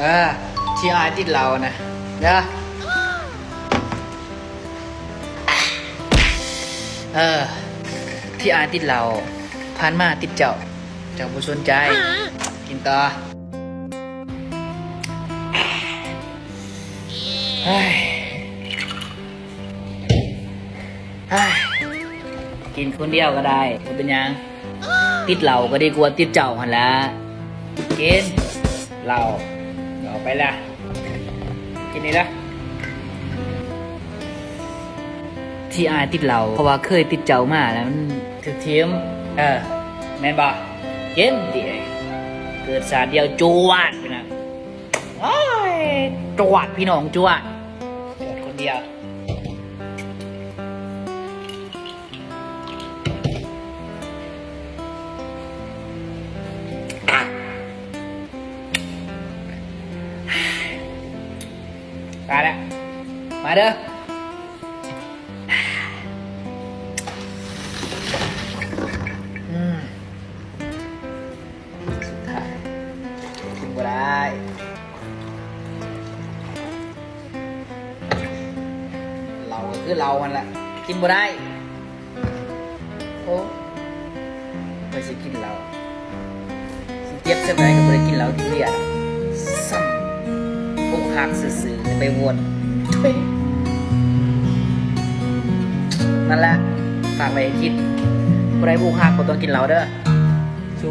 เออที่อายติดเรานะเด้อที่อายติดเราผ่านมาติดเจ้าผู้สนใจกินต่อเฮ้ยกินคนเดียวก็ได้ไม่เป็นยังติดเหล่าก็ดีกว่าติดเจ้าหันละกินเหล่าเอาไปละกินนี่ละที่อายติดเหล่าเพราะว่าเคยติดเจ้ามาแล้วมันถึกเทียมแม่นบ่เย็นดิเกิดสาเดียวจวดไปนะโอ้ยจวดพี่น้องจวดเกิดคนเดียวมาแล้วมาเด้อสุดท้ายกินก็ได้เราก็คือเรามันแหละกินบ่ได้โอ้ไปสิกินเราสิเจ็บสักไหนก็บ่ได้กินเราที่เรียนซ้ำอกหักซื่อๆไปวนนั่นแหละฝากไว้คิดบ่ได้อกหักก็ต้องกินเราเด้อชู